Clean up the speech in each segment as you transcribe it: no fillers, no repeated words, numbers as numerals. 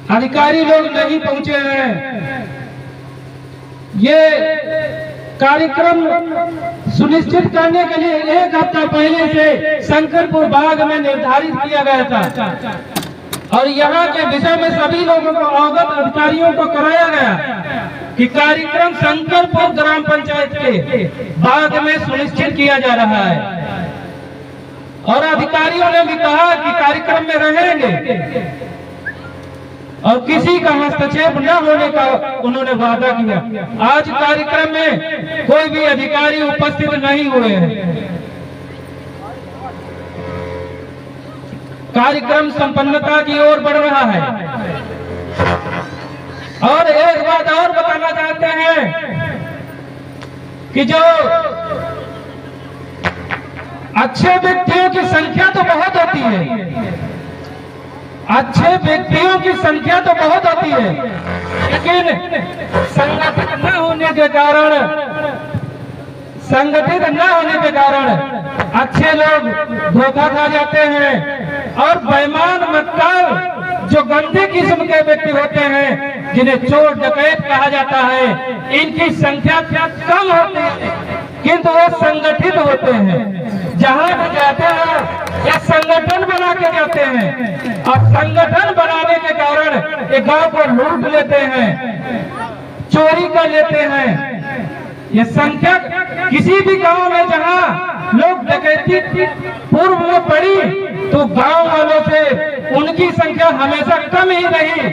अधिकारी लोग नहीं पहुंचे हैं। ये कार्यक्रम सुनिश्चित करने के लिए 1 हफ्ता पहले से शंकरपुर बाग में निर्धारित किया गया था और यहाँ के विषय में सभी लोगों को अवगत अधिकारियों को कराया गया कि कार्यक्रम शंकरपुर ग्राम पंचायत के बाग में सुनिश्चित किया जा रहा है। और अधिकारियों ने भी कहा कि कार्यक्रम में रहेंगे और किसी का हस्तक्षेप न होने का उन्होंने वादा किया। आज कार्यक्रम में कोई भी अधिकारी उपस्थित नहीं हुए हैं। कार्यक्रम संपन्नता की ओर बढ़ रहा है। और एक बात और बताना चाहते हैं कि जो अच्छे व्यक्तियों की संख्या तो बहुत होती है, अच्छे व्यक्तियों की संख्या तो बहुत होती है, लेकिन संगठित न होने के कारण अच्छे लोग धोखा खा जाते हैं और बेईमान मक्कार जो गंदे किस्म के व्यक्ति होते हैं, जिन्हें चोर डकैत कहा जाता है, इनकी संख्या कम होती है किंतु वो संगठित होते हैं। जहां भी जाते हैं ये संगठन बना के जाते हैं और संगठन बनाने के कारण ये गांव को लूट लेते हैं, चोरी कर लेते हैं। ये संख्या किसी भी गांव में जहां लोग डकैती पूर्व में पड़ी तो गांव वालों से उनकी संख्या हमेशा कम ही रही,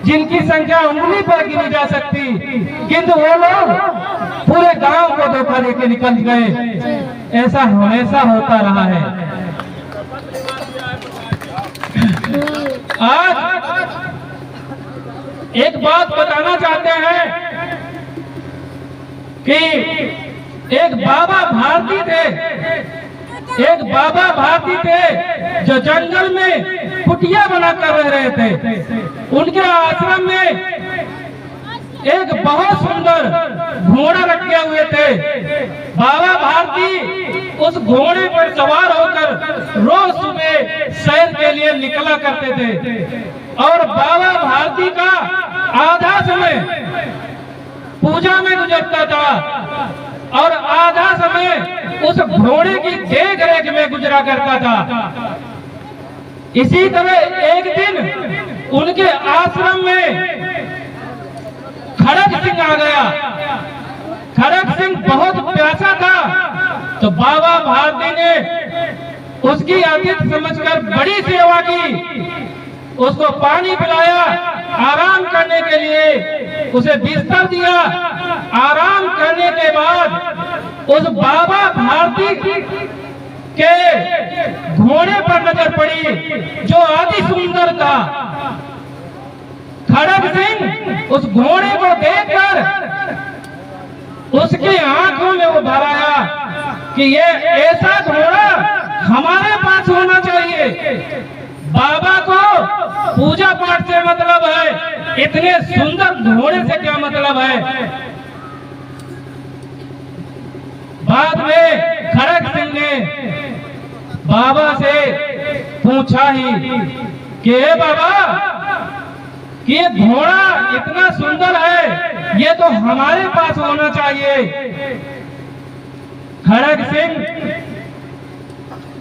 जिनकी संख्या उंगली पर गिनी जा सकती, किंतु वो लोग पूरे गांव को धोखा देके निकल गए। ऐसा हमेशा होता रहा है। आज एक बात बताना चाहते हैं कि एक बाबा भारती थे जो जंगल में कुटिया बनाकर रह रहे थे। उनके आश्रम में एक बहुत सुंदर घोड़ा रखे हुए थे। बाबा भारती उस घोड़े पर सवार होकर रोज सुबह सैर के लिए निकला करते थे और बाबा भारती का आधा समय पूजा में गुजरता था और आधा समय उस घोड़े की देख रेख में गुजरा करता था। इसी तरह एक दिन उनके आश्रम में खड़ग सिंह आ गया। खड़ग सिंह बहुत प्यासा था तो बाबा भारती ने उसकी आतिथ्य समझकर बड़ी सेवा की, उसको पानी पिलाया, आराम करने के लिए उसे बिस्तर दिया। आराम करने के बाद उस बाबा भारती के घोड़े पर नजर पड़ी जो अति सुंदर था। खड़ग सिंह उस घोड़े को देखकर उसकी आंखों में वो भर आया कि ये ऐसा घोड़ा हमारे पास होना चाहिए। बाबा को पूजा पाठ से मतलब है, इतने सुंदर घोड़े से क्या मतलब है। बाद में खड़ग सिंह ने बाबा से पूछा ही कि बाबा कि ये घोड़ा इतना सुंदर है, ये तो हमारे पास होना चाहिए। खड़ग सिंह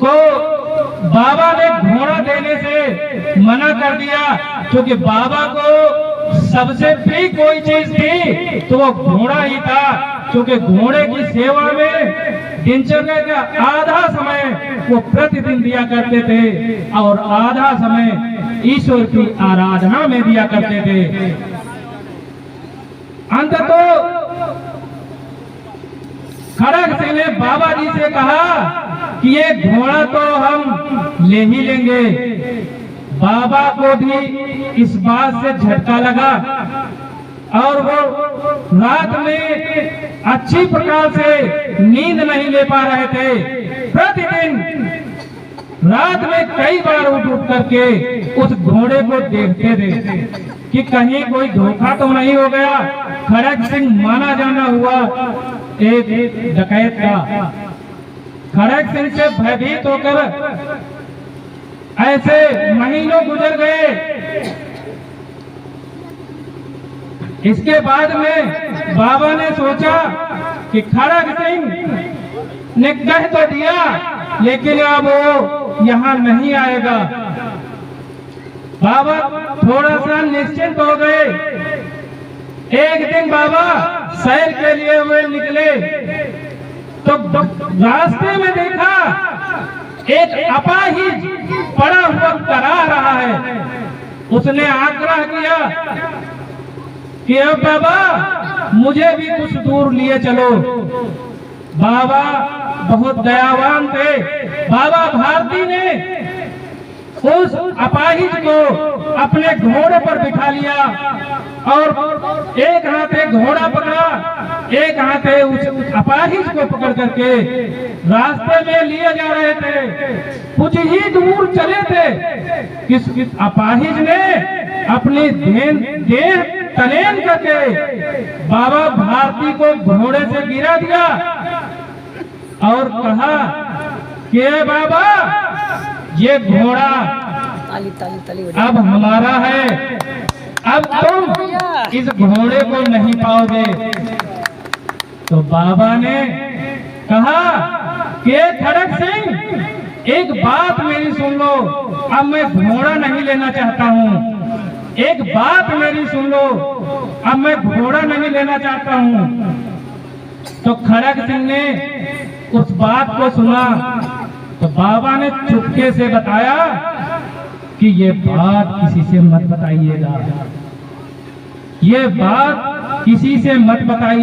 को बाबा ने घोड़ा देने से मना कर दिया क्योंकि बाबा को सबसे प्रिय कोई चीज थी तो वो घोड़ा ही था, क्योंकि घोड़े की सेवा में दिनचर्या का आधा समय वो प्रतिदिन दिया करते थे और आधा समय ईश्वर की आराधना में दिया करते थे। अंततः खड़ग सिंह ने बाबा जी से कहा कि ये घोड़ा तो हम ले ही लेंगे। बाबा को भी इस बात से झटका लगा और वो रात में अच्छी प्रकार से नींद नहीं ले पा रहे थे। प्रतिदिन रात में कई बार उठ करके उस घोड़े को देखते थे कि कहीं कोई धोखा तो नहीं हो गया। खड़ग सिंह माना जाना हुआ एक डकैत था। खड़ग सिंह से भयभीत होकर ऐसे महीनों गुजर गए। इसके बाद में बाबा ने सोचा कि खड़ग सिंह ने कह तो दिया, लेकिन अब वो यहाँ नहीं आएगा। बाबा थोड़ा सा निश्चिंत हो गए। एक दिन बाबा सैर के लिए हुए निकले तो रास्ते में देखा एक अपाहिज पड़ा हुआ करा रहा है। उसने आग्रह किया कि अब बाबा मुझे भी कुछ दूर लिए चलो। बाबा बहुत दयावान थे। बाबा भारती ने उस अपाहिज को अपने घोड़े पर बिठा लिया और एक हाथे घोड़ा पकड़ा, एक हाथे उस अपाहिज को पकड़ करके रास्ते में लिए जा रहे थे। कुछ ही दूर चले थे कि अपाहिज ने अपनी देह तलेन करके बाबा भारती को घोड़े से गिरा दिया और कहा कि बाबा ये घोड़ा अब हमारा है, अब तुम इस घोड़े को नहीं पाओगे। तो बाबा ने कहा कि खड़ग सिंह एक बात मेरी सुन लो, अब मैं घोड़ा नहीं लेना चाहता हूँ। एक बात मेरी सुन लो, अब मैं घोड़ा नहीं लेना चाहता हूँ। तो खड़ग सिंह ने उस बात को सुना तो बाबा ने चुपके से बताया कि ये बात किसी से मत बताइएगा, ये बात किसी से मत बताइए।